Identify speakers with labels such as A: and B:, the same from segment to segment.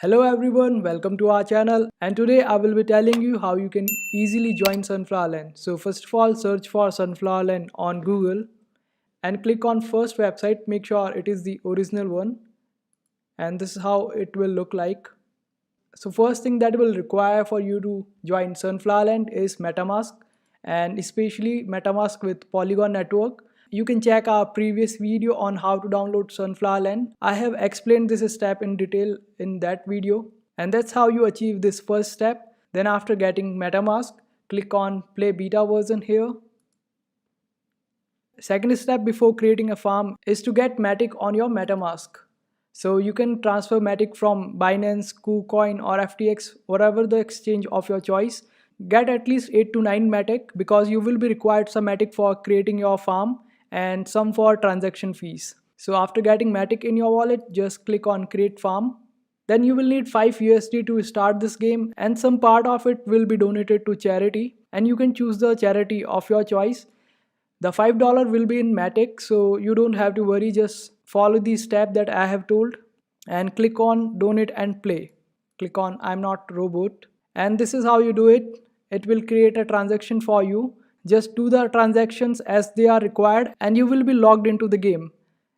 A: Hello everyone, welcome to our channel, and today I will be telling you how you can easily join Sunflowerland. So first of all, search for Sunflowerland on Google and click on first website. Make sure it is the original one, and this is how it will look like. So first thing that will require for you to join Sunflowerland is MetaMask, and especially MetaMask with Polygon network. You can check our previous video on how to download Sunflowerland. I have explained this step in detail in that video, and that's how you achieve this first step. Then after getting MetaMask, click on play beta version here. Second step before creating a farm is to get Matic on your MetaMask. So you can transfer Matic from Binance, KuCoin or FTX, whatever the exchange of your choice. Get at least 8 to 9 Matic because you will be required some Matic for creating your farm and some for transaction fees. So after getting Matic in your wallet, just click on create farm. Then you will need 5 USD to start this game, and some part of it will be donated to charity, and you can choose the charity of your choice. The $5 will be in Matic, so you don't have to worry. Just follow the step that I have told and click on donate and play. Click on I'm not robot, and this is how you do it. It will create a transaction for you. Just do the transactions as they are required and you will be logged into the game.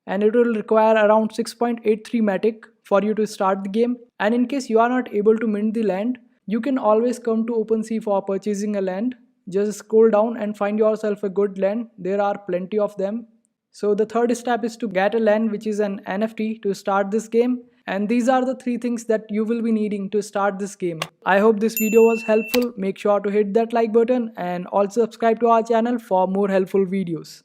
A: And it will require around 6.83 Matic for you to start the game. And in case you are not able to mint the land, you can always come to OpenSea for purchasing a land. Just scroll down and find yourself a good land. There are plenty of them. So the third step is to get a land, which is an NFT, to start this game. And these are the 3 things that you will be needing to start this game. I hope this video was helpful. Make sure to hit that like button and also subscribe to our channel for more helpful videos.